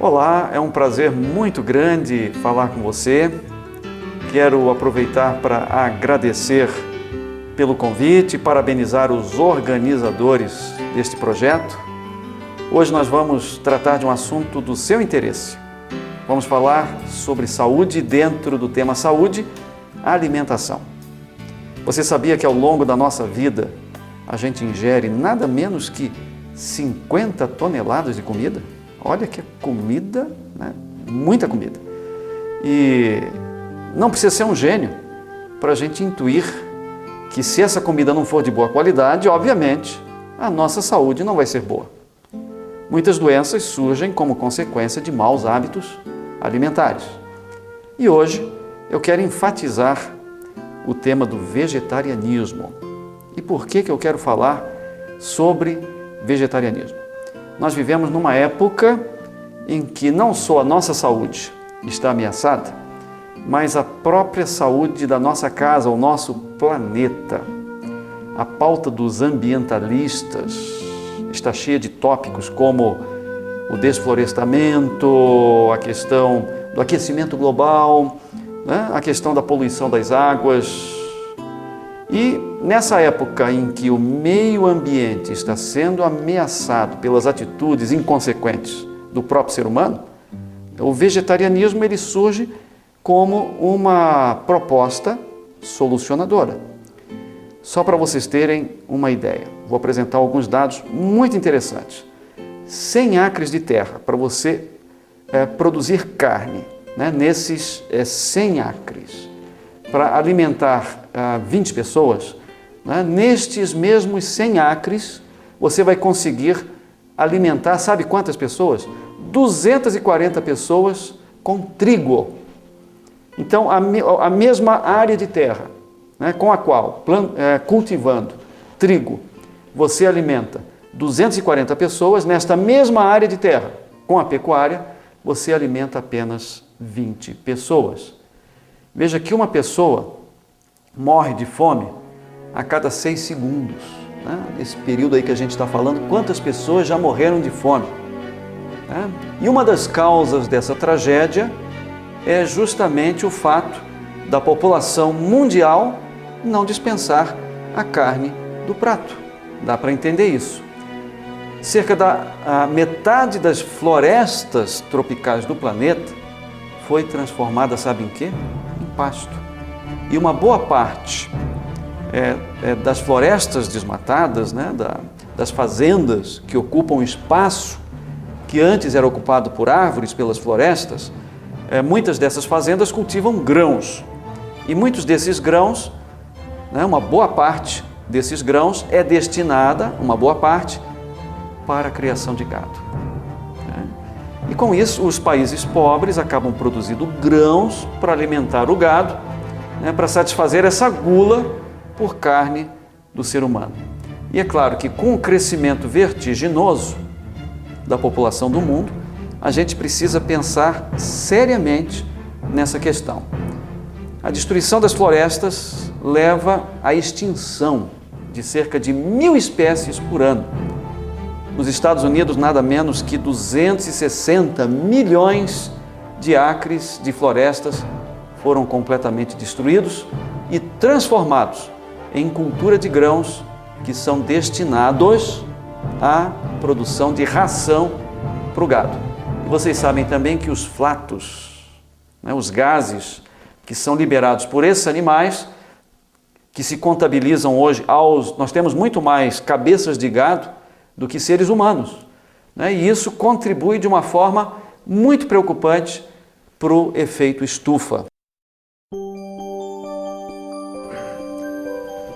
Olá, é um prazer muito grande falar com você. Quero aproveitar para agradecer pelo convite e parabenizar os organizadores deste projeto. Hoje nós vamos tratar de um assunto do seu interesse. Vamos falar sobre saúde dentro do tema saúde, a alimentação. Você sabia que ao longo da nossa vida a gente ingere nada menos que 50 toneladas de comida? Olha que comida, né? Muita comida. E não precisa ser um gênio para a gente intuir que se essa comida não for de boa qualidade, obviamente, a nossa saúde não vai ser boa. Muitas doenças surgem como consequência de maus hábitos alimentares. E hoje eu quero enfatizar o tema do vegetarianismo. E por que eu quero falar sobre vegetarianismo? Nós vivemos numa época em que não só a nossa saúde está ameaçada, mas a própria saúde da nossa casa, o nosso planeta. A pauta dos ambientalistas está cheia de tópicos como o desflorestamento, a questão do aquecimento global, né? A questão da poluição das águas. E nessa época em que o meio ambiente está sendo ameaçado pelas atitudes inconsequentes do próprio ser humano, o vegetarianismo ele surge como uma proposta solucionadora. Só para vocês terem uma ideia, vou apresentar alguns dados muito interessantes. 100 acres de terra para você produzir carne, né? Nesses 100 acres, para alimentar 20 pessoas, né? Nestes mesmos 100 acres, você vai conseguir alimentar, sabe quantas pessoas? 240 pessoas com trigo. Então, a mesma área de terra, né, com a qual, cultivando trigo, você alimenta 240 pessoas, nesta mesma área de terra, com a pecuária, você alimenta apenas 20 pessoas. Veja que uma pessoa morre de fome a cada 6 segundos. Né? Nesse período aí que a gente está falando, quantas pessoas já morreram de fome? Né? E uma das causas dessa tragédia é justamente o fato da população mundial não dispensar a carne do prato. Dá para entender isso. Cerca da metade das florestas tropicais do planeta foi transformada, sabe em quê? Em pasto. E uma boa parte das florestas desmatadas, né, das fazendas que ocupam espaço que antes era ocupado por árvores, pelas florestas, muitas dessas fazendas cultivam grãos. E muitos desses grãos, né, uma boa parte desses grãos é destinada, uma boa parte, para a criação de gado. E com isso, os países pobres acabam produzindo grãos para alimentar o gado, né, para satisfazer essa gula por carne do ser humano. E é claro que com o crescimento vertiginoso da população do mundo, a gente precisa pensar seriamente nessa questão. A destruição das florestas leva à extinção de cerca de 1.000 espécies por ano. Nos Estados Unidos, nada menos que 260 milhões de acres de florestas foram completamente destruídos e transformados em cultura de grãos que são destinados à produção de ração para o gado. E vocês sabem também que os flatos, né, os gases que são liberados por esses animais, que se contabilizam hoje nós temos muito mais cabeças de gado do que seres humanos, né? E isso contribui de uma forma muito preocupante para o efeito estufa.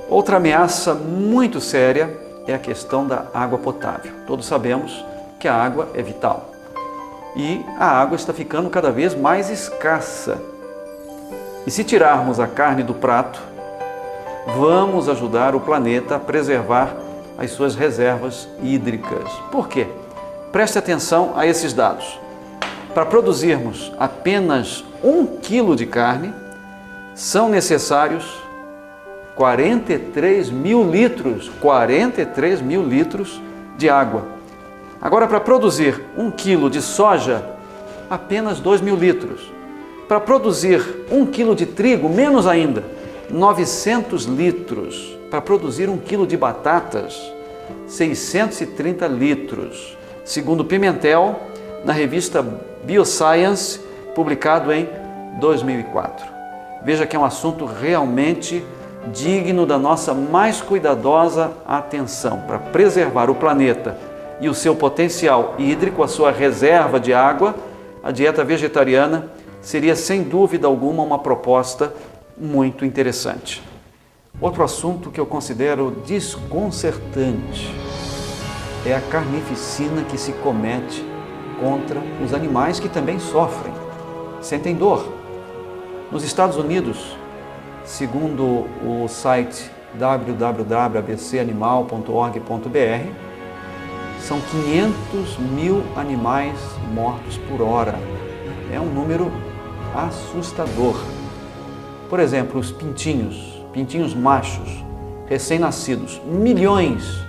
Outra ameaça muito séria é a questão da água potável. Todos sabemos que a água é vital e a água está ficando cada vez mais escassa. E se tirarmos a carne do prato, vamos ajudar o planeta a preservar as suas reservas hídricas. Por quê? Preste atenção a esses dados. Para produzirmos apenas 1 quilo de carne, são necessários 43 mil litros de água. Agora, para produzir 1 quilo de soja, apenas 2.000 litros. Para produzir 1 quilo de trigo, menos ainda, 900 litros. Para produzir 1 quilo de batatas, 630 litros. Segundo Pimentel, na revista Bioscience, publicado em 2004. Veja que é um assunto realmente digno da nossa mais cuidadosa atenção para preservar o planeta e o seu potencial hídrico, a sua reserva de água. A dieta vegetariana seria sem dúvida alguma uma proposta muito interessante. Outro assunto que eu considero desconcertante é a carnificina que se comete contra os animais que também sofrem, sentem dor. Nos Estados Unidos, segundo o site www.abcanimal.org.br, são 500.000 animais mortos por hora. É um número assustador. Por exemplo, os pintinhos machos, recém-nascidos, milhões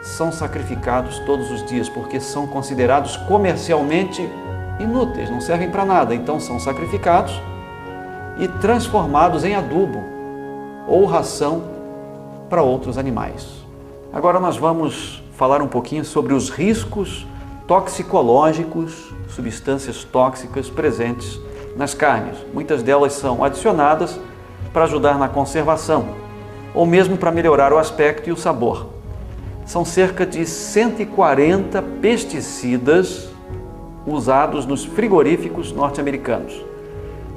são sacrificados todos os dias porque são considerados comercialmente inúteis, não servem para nada. Então são sacrificados e transformados em adubo ou ração para outros animais. Agora nós vamos falar um pouquinho sobre os riscos toxicológicos, substâncias tóxicas presentes nas carnes. Muitas delas são adicionadas para ajudar na conservação ou mesmo para melhorar o aspecto e o sabor. São cerca de 140 pesticidas usados nos frigoríficos norte-americanos.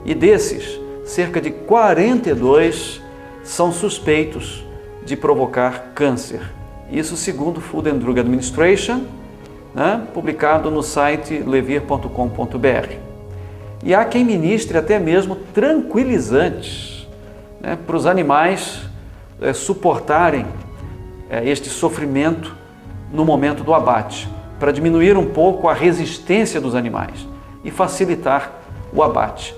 E desses, cerca de 42 são suspeitos de provocar câncer. Isso segundo o Food and Drug Administration, publicado no site levir.com.br. E há quem ministre até mesmo tranquilizantes para os animais suportarem este sofrimento no momento do abate, para diminuir um pouco a resistência dos animais e facilitar o abate.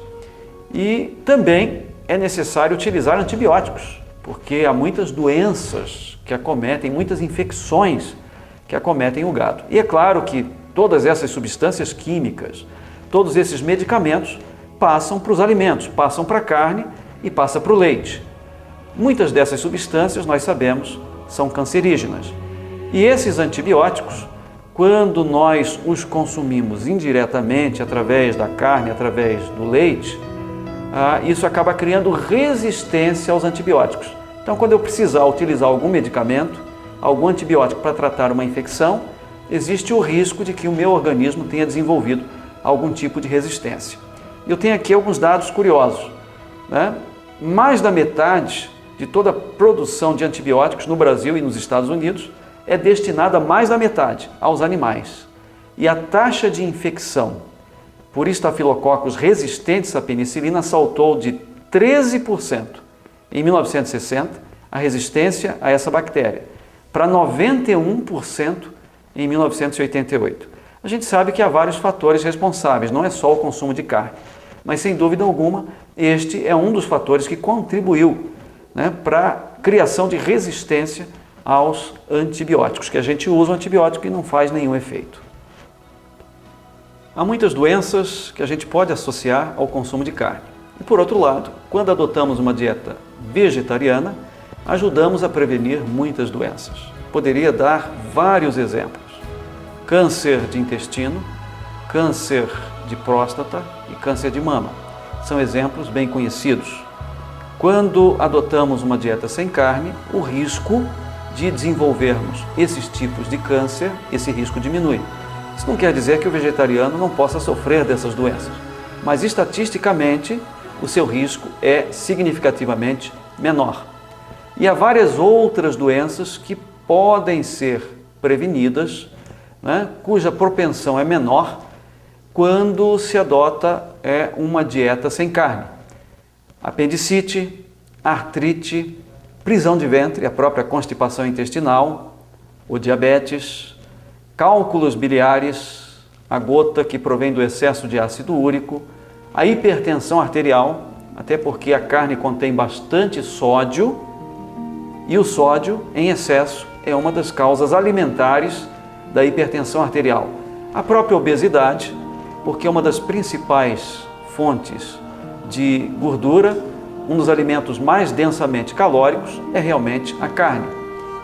E também é necessário utilizar antibióticos, porque há muitas doenças que acometem, muitas infecções que acometem o gado. E é claro que todas essas substâncias químicas, todos esses medicamentos passam para os alimentos, passam para a carne e passam para o leite. Muitas dessas substâncias, nós sabemos, são cancerígenas. E esses antibióticos, quando nós os consumimos indiretamente através da carne, através do leite, isso acaba criando resistência aos antibióticos. Então, quando eu precisar utilizar algum medicamento, algum antibiótico para tratar uma infecção, existe o risco de que o meu organismo tenha desenvolvido algum tipo de resistência. Eu tenho aqui alguns dados curiosos. Mais da metade de toda a produção de antibióticos no Brasil e nos Estados Unidos é destinada, mais da metade, aos animais. E a taxa de infecção por estafilococos resistentes à penicilina saltou de 13% em 1960, a resistência a essa bactéria, para 91% em 1988. A gente sabe que há vários fatores responsáveis, não é só o consumo de carne, mas sem dúvida alguma, este é um dos fatores que contribuiu para a criação de resistência aos antibióticos, que a gente usa o antibiótico e não faz nenhum efeito. Há muitas doenças que a gente pode associar ao consumo de carne. E por outro lado, quando adotamos uma dieta vegetariana, ajudamos a prevenir muitas doenças. Poderia dar vários exemplos: câncer de intestino, câncer de próstata e câncer de mama. São exemplos bem conhecidos. Quando adotamos uma dieta sem carne, o risco de desenvolvermos esses tipos de câncer, esse risco diminui. Isso não quer dizer que o vegetariano não possa sofrer dessas doenças, mas estatisticamente o seu risco é significativamente menor. E há várias outras doenças que podem ser prevenidas, cuja propensão é menor quando se adota uma dieta sem carne. Apendicite, artrite, prisão de ventre, a própria constipação intestinal, o diabetes, cálculos biliares, a gota que provém do excesso de ácido úrico, a hipertensão arterial, até porque a carne contém bastante sódio e o sódio em excesso é uma das causas alimentares da hipertensão arterial. A própria obesidade porque é uma das principais fontes de gordura, um dos alimentos mais densamente calóricos é realmente a carne.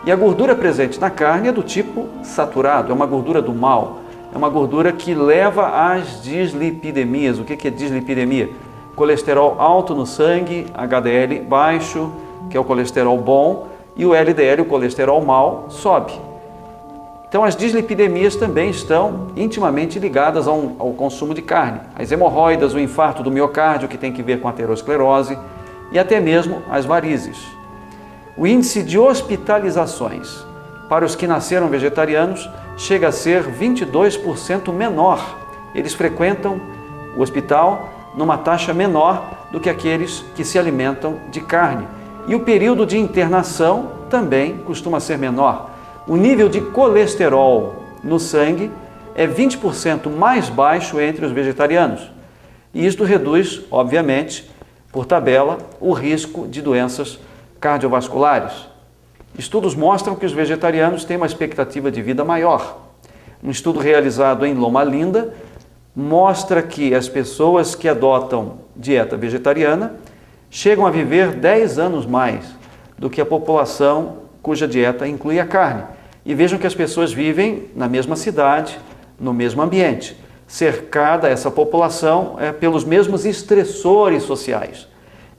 E a gordura presente na carne é do tipo saturado, é uma gordura do mal, é uma gordura que leva às dislipidemias. O que é dislipidemia? Colesterol alto no sangue, HDL baixo, que é o colesterol bom, e o LDL, o colesterol mau, sobe. Então as dislipidemias também estão intimamente ligadas ao consumo de carne. As hemorroidas, o infarto do miocárdio, que tem que ver com a aterosclerose, e até mesmo as varizes. O índice de hospitalizações para os que nasceram vegetarianos chega a ser 22% menor. Eles frequentam o hospital numa taxa menor do que aqueles que se alimentam de carne. E o período de internação também costuma ser menor. O nível de colesterol no sangue é 20% mais baixo entre os vegetarianos. E isto reduz, obviamente, por tabela, o risco de doenças cardiovasculares. Estudos mostram que os vegetarianos têm uma expectativa de vida maior. Um estudo realizado em Loma Linda mostra que as pessoas que adotam dieta vegetariana chegam a viver 10 anos mais do que a população cuja dieta inclui a carne. E vejam que as pessoas vivem na mesma cidade, no mesmo ambiente, cercada essa população pelos mesmos estressores sociais.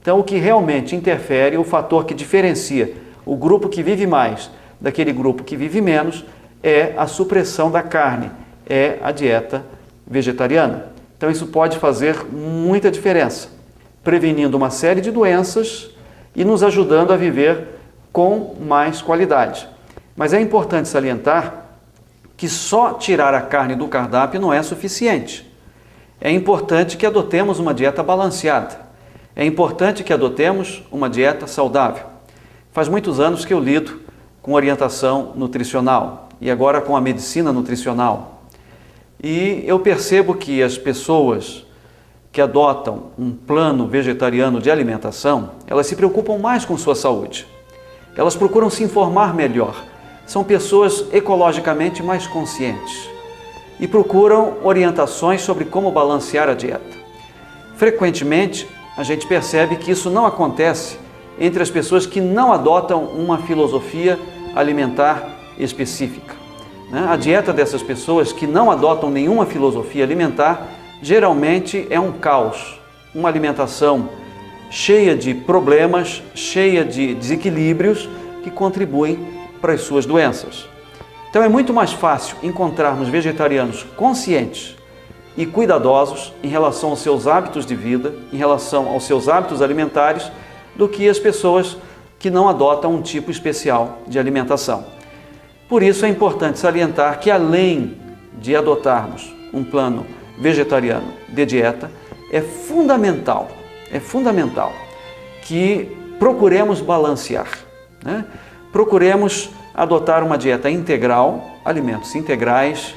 Então, o que realmente interfere, o fator que diferencia o grupo que vive mais daquele grupo que vive menos, é a supressão da carne, é a dieta vegetariana. Então, isso pode fazer muita diferença, prevenindo uma série de doenças e nos ajudando a viver com mais qualidade. Mas é importante salientar que só tirar a carne do cardápio não é suficiente. É importante que adotemos uma dieta balanceada. É importante que adotemos uma dieta saudável. Faz muitos anos que eu lido com orientação nutricional e agora com a medicina nutricional. E eu percebo que as pessoas que adotam um plano vegetariano de alimentação, elas se preocupam mais com sua saúde. Elas procuram se informar melhor. São pessoas ecologicamente mais conscientes e procuram orientações sobre como balancear a dieta. Frequentemente, a gente percebe que isso não acontece entre as pessoas que não adotam uma filosofia alimentar específica. A dieta dessas pessoas que não adotam nenhuma filosofia alimentar geralmente é um caos, uma alimentação cheia de problemas, cheia de desequilíbrios que contribuem para as suas doenças. Então é muito mais fácil encontrarmos vegetarianos conscientes e cuidadosos em relação aos seus hábitos de vida, em relação aos seus hábitos alimentares, do que as pessoas que não adotam um tipo especial de alimentação. Por isso é importante salientar que, além de adotarmos um plano vegetariano de dieta, é fundamental que procuremos balancear, Procuremos adotar uma dieta integral, alimentos integrais,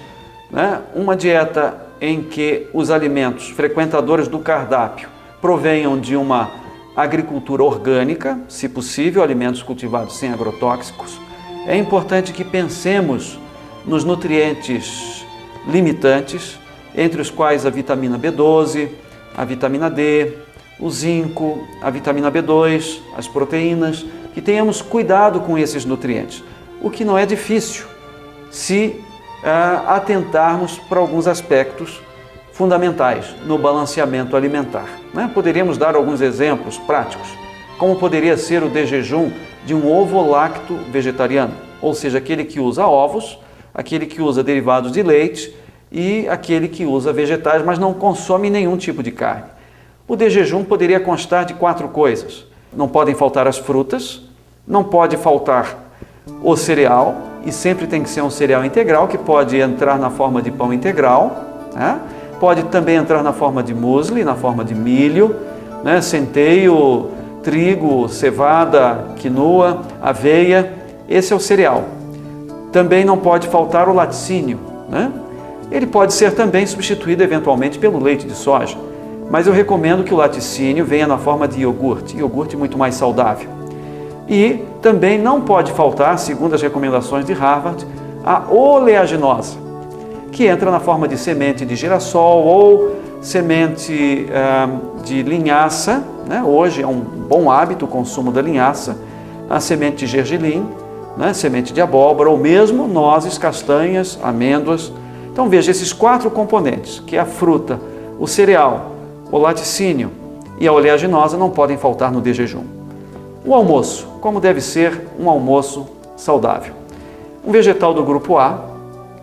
uma dieta em que os alimentos frequentadores do cardápio provenham de uma agricultura orgânica, se possível, alimentos cultivados sem agrotóxicos. É importante que pensemos nos nutrientes limitantes, entre os quais a vitamina B12, a vitamina D, o zinco, a vitamina B2, as proteínas, que tenhamos cuidado com esses nutrientes, o que não é difícil se atentarmos para alguns aspectos fundamentais no balanceamento alimentar. Poderíamos dar alguns exemplos práticos, como poderia ser o de jejum de um ovo-lacto vegetariano, ou seja, aquele que usa ovos, aquele que usa derivados de leite e aquele que usa vegetais, mas não consome nenhum tipo de carne. O de jejum poderia constar de 4 coisas. Não podem faltar as frutas, não pode faltar o cereal, e sempre tem que ser um cereal integral, que pode entrar na forma de pão integral, pode também entrar na forma de muesli, na forma de milho, centeio, trigo, cevada, quinoa, aveia, esse é o cereal. Também não pode faltar o laticínio, Ele pode ser também substituído eventualmente pelo leite de soja, mas eu recomendo que o laticínio venha na forma de iogurte muito mais saudável. E também não pode faltar, segundo as recomendações de Harvard, a oleaginosa, que entra na forma de semente de girassol ou semente de linhaça, né? Hoje é um bom hábito o consumo da linhaça, a semente de gergelim, né? Semente de abóbora ou mesmo nozes, castanhas, amêndoas. Então veja, esses 4 componentes, que é a fruta, o cereal, o laticínio e a oleaginosa, não podem faltar no de jejum. O almoço, como deve ser um almoço saudável? Um vegetal do grupo A,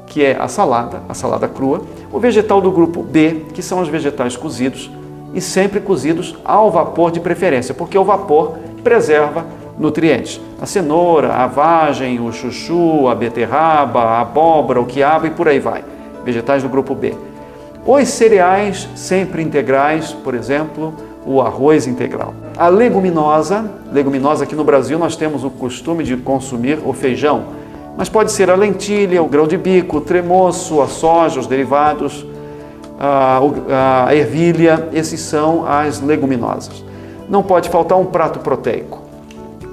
que é a salada crua. O vegetal do grupo B, que são os vegetais cozidos, e sempre cozidos ao vapor de preferência, porque o vapor preserva nutrientes. A cenoura, a vagem, o chuchu, a beterraba, a abóbora, o quiabo e por aí vai. Vegetais do grupo B. Os cereais sempre integrais, por exemplo, o arroz integral. A leguminosa aqui no Brasil nós temos o costume de consumir o feijão, mas pode ser a lentilha, o grão de bico, o tremoço, a soja, os derivados, a ervilha, esses são as leguminosas. Não pode faltar um prato proteico,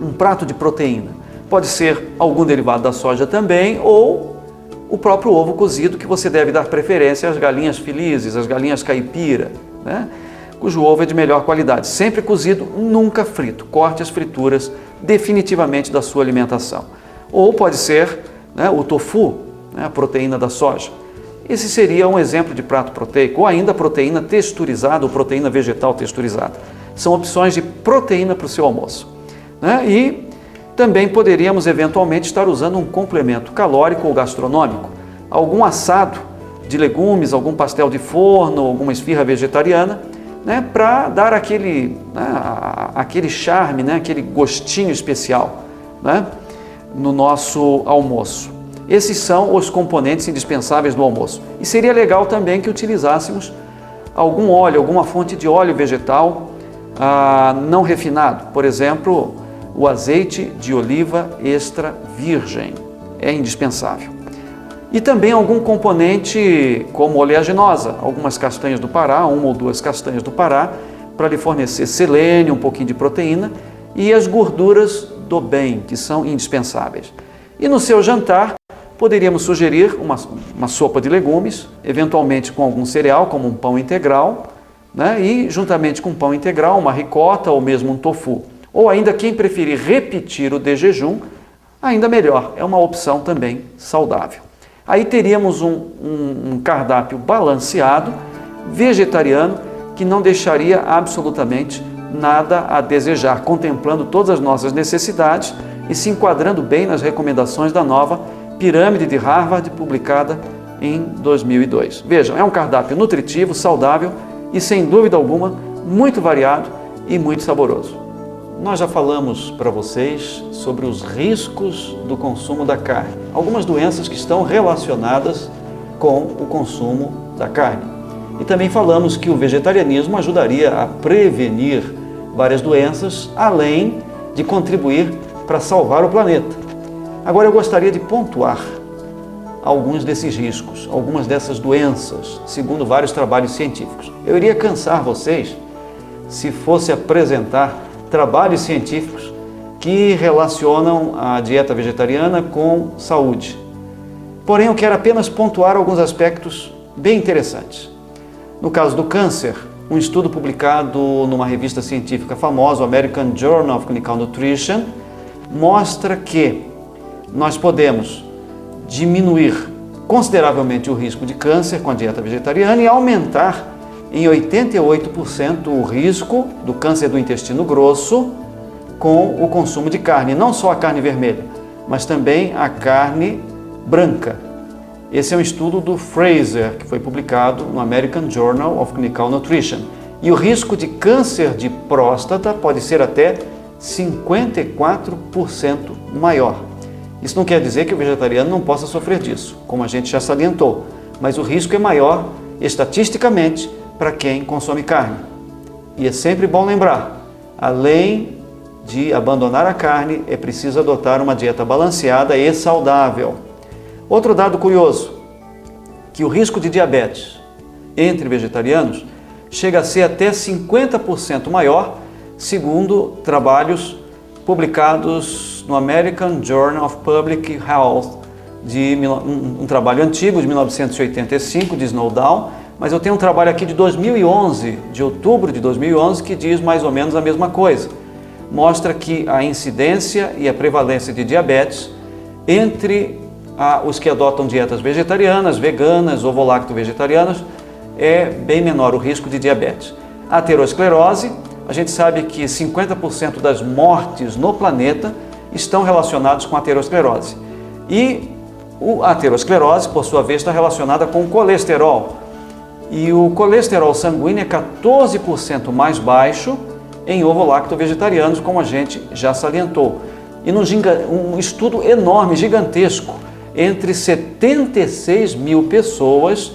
um prato de proteína. Pode ser algum derivado da soja também ou o próprio ovo cozido, que você deve dar preferência às galinhas felizes, às galinhas caipira, né? Cujo ovo é de melhor qualidade. Sempre cozido, nunca frito. Corte as frituras definitivamente da sua alimentação. Ou pode ser, né, o tofu, né, a proteína da soja. Esse seria um exemplo de prato proteico, ou ainda proteína texturizada ou proteína vegetal texturizada. São opções de proteína para o seu almoço, né? E também poderíamos eventualmente estar usando um complemento calórico ou gastronômico, algum assado de legumes, algum pastel de forno, alguma esfirra vegetariana, né, para dar aquele charme, né, aquele gostinho especial, né, no nosso almoço. Esses são os componentes indispensáveis do almoço. E seria legal também que utilizássemos algum óleo, alguma fonte de óleo vegetal não refinado, por exemplo, o azeite de oliva extra virgem é indispensável. E também algum componente como oleaginosa, algumas castanhas do Pará, 1 ou 2 castanhas do Pará, para lhe fornecer selênio, um pouquinho de proteína e as gorduras do bem, que são indispensáveis. E no seu jantar, poderíamos sugerir uma sopa de legumes, eventualmente com algum cereal, como um pão integral, né? E juntamente com pão integral, uma ricota ou mesmo um tofu. Ou ainda, quem preferir repetir o de jejum, ainda melhor, é uma opção também saudável. Aí teríamos um cardápio balanceado, vegetariano, que não deixaria absolutamente nada a desejar, contemplando todas as nossas necessidades e se enquadrando bem nas recomendações da nova Pirâmide de Harvard, publicada em 2002. Vejam, é um cardápio nutritivo, saudável e, sem dúvida alguma, muito variado e muito saboroso. Nós já falamos para vocês sobre os riscos do consumo da carne, algumas doenças que estão relacionadas com o consumo da carne. E também falamos que o vegetarianismo ajudaria a prevenir várias doenças, além de contribuir para salvar o planeta. Agora eu gostaria de pontuar alguns desses riscos, algumas dessas doenças, segundo vários trabalhos científicos. Eu iria cansar vocês se fosse apresentar trabalhos científicos que relacionam a dieta vegetariana com saúde. Porém, eu quero apenas pontuar alguns aspectos bem interessantes. No caso do câncer, um estudo publicado numa revista científica famosa, o American Journal of Clinical Nutrition, mostra que nós podemos diminuir consideravelmente o risco de câncer com a dieta vegetariana e aumentar em 88% o risco do câncer do intestino grosso com o consumo de carne, não só a carne vermelha, mas também a carne branca. Esse é um estudo do Fraser, que foi publicado no American Journal of Clinical Nutrition. E o risco de câncer de próstata pode ser até 54% maior. Isso não quer dizer que o vegetariano não possa sofrer disso, como a gente já salientou, mas o risco é maior, estatisticamente, para quem consome carne. E é sempre bom lembrar, além de abandonar a carne, é preciso adotar uma dieta balanceada e saudável. Outro dado curioso, que o risco de diabetes entre vegetarianos chega a ser até 50% maior, segundo trabalhos publicados no American Journal of Public Health um trabalho antigo, de 1985, de Snowdown, mas eu tenho um trabalho aqui de 2011, de outubro de 2011, que diz mais ou menos a mesma coisa. Mostra que a incidência e a prevalência de diabetes entre os que adotam dietas vegetarianas, veganas, ovo-lacto-vegetarianas, é bem menor o risco de diabetes. A aterosclerose, a gente sabe que 50% das mortes no planeta estão relacionadas com a aterosclerose. E a aterosclerose, por sua vez, está relacionada com o colesterol. E o colesterol sanguíneo é 14% mais baixo em ovo-lacto-vegetarianos, como a gente já salientou. E um estudo enorme, gigantesco, entre 76 mil pessoas,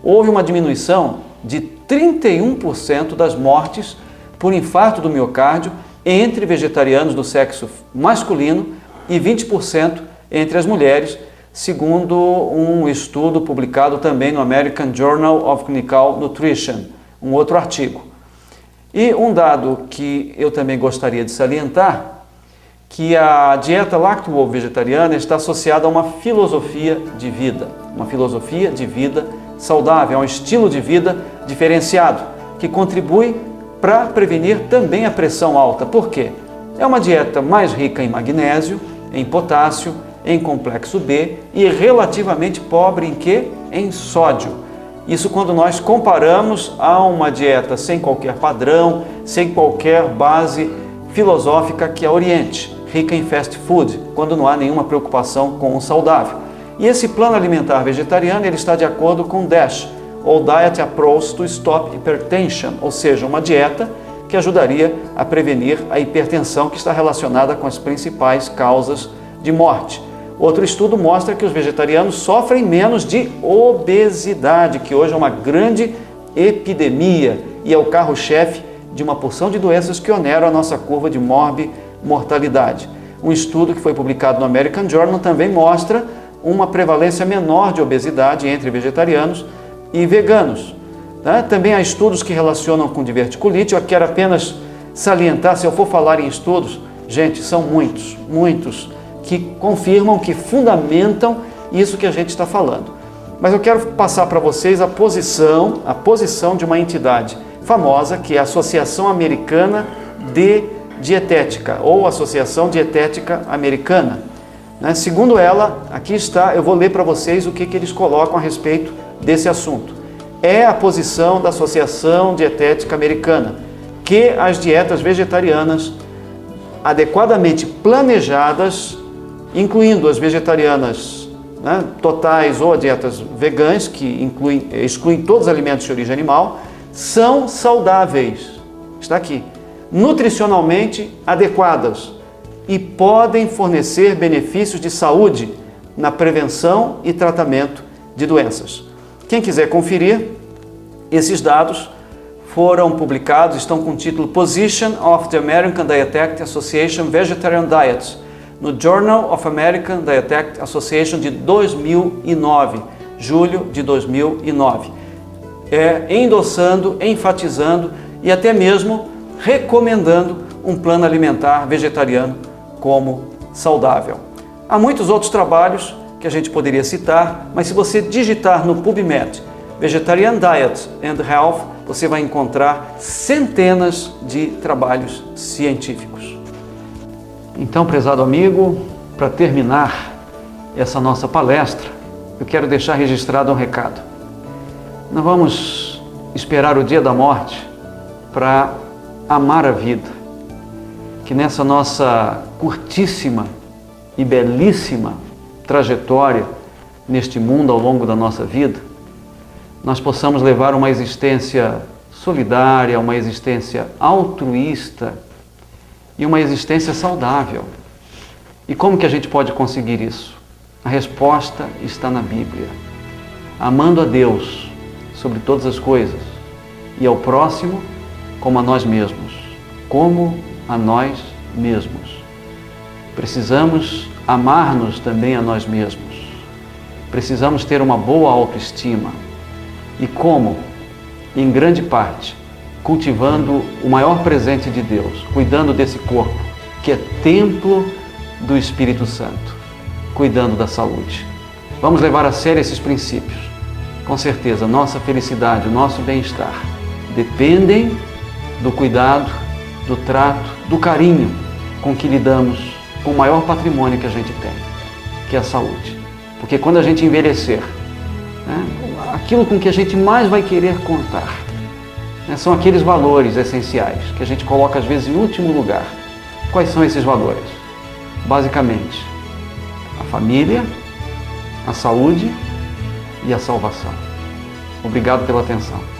houve uma diminuição de 31% das mortes por infarto do miocárdio entre vegetarianos do sexo masculino e 20% entre as mulheres, segundo um estudo publicado também no American Journal of Clinical Nutrition, um outro artigo. E um dado que eu também gostaria de salientar, que a dieta lacto-ovo-vegetariana está associada a uma filosofia de vida saudável, a um estilo de vida diferenciado, que contribui para prevenir também a pressão alta. Por quê? É uma dieta mais rica em magnésio, em potássio, em complexo B e relativamente pobre em quê? Em sódio. Isso quando nós comparamos a uma dieta sem qualquer padrão, sem qualquer base filosófica que a oriente, rica em fast food, quando não há nenhuma preocupação com o saudável. E esse plano alimentar vegetariano ele está de acordo com DASH, ou Diet Approach to Stop Hypertension, ou seja, uma dieta que ajudaria a prevenir a hipertensão que está relacionada com as principais causas de morte. Outro estudo mostra que os vegetarianos sofrem menos de obesidade, que hoje é uma grande epidemia e é o carro-chefe de uma porção de doenças que oneram a nossa curva de mortalidade. Um estudo que foi publicado no American Journal também mostra uma prevalência menor de obesidade entre vegetarianos e veganos. Também há estudos que relacionam com diverticulite. Eu quero apenas salientar, se eu for falar em estudos, gente, são muitos, que confirmam, que fundamentam isso que a gente está falando. Mas eu quero passar para vocês a posição de uma entidade famosa, que é a Associação Americana de Dietética, ou Associação Dietética Americana. Segundo ela, aqui está, eu vou ler para vocês o que eles colocam a respeito desse assunto. É a posição da Associação Dietética Americana que as dietas vegetarianas adequadamente planejadas, incluindo as vegetarianas totais ou dietas veganas, que excluem todos os alimentos de origem animal, são saudáveis, está aqui, nutricionalmente adequadas e podem fornecer benefícios de saúde na prevenção e tratamento de doenças. Quem quiser conferir, esses dados foram publicados, estão com o título Position of the American Dietetic Association Vegetarian Diets, no Journal of American Dietetic Association de 2009, julho de 2009. Endossando, enfatizando e até mesmo recomendando um plano alimentar vegetariano como saudável. Há muitos outros trabalhos que a gente poderia citar, mas se você digitar no PubMed Vegetarian Diet and Health, você vai encontrar centenas de trabalhos científicos. Então, prezado amigo, para terminar essa nossa palestra, eu quero deixar registrado um recado. Não vamos esperar o dia da morte para amar a vida. Que nessa nossa curtíssima e belíssima trajetória neste mundo ao longo da nossa vida, nós possamos levar uma existência solidária, uma existência altruísta e uma existência saudável. E como que a gente pode conseguir isso? A resposta está na Bíblia. Amando a Deus sobre todas as coisas e ao próximo como a nós mesmos. Como a nós mesmos. Precisamos amar-nos também a nós mesmos. Precisamos ter uma boa autoestima. E como? Em grande parte, cultivando o maior presente de Deus, cuidando desse corpo, que é templo do Espírito Santo, cuidando da saúde. Vamos levar a sério esses princípios. Com certeza, nossa felicidade, o nosso bem-estar dependem do cuidado, do trato, do carinho com que lidamos com o maior patrimônio que a gente tem, que é a saúde. Porque quando a gente envelhecer, aquilo com que a gente mais vai querer contar, são aqueles valores essenciais que a gente coloca às vezes em último lugar. Quais são esses valores? Basicamente, a família, a saúde e a salvação. Obrigado pela atenção.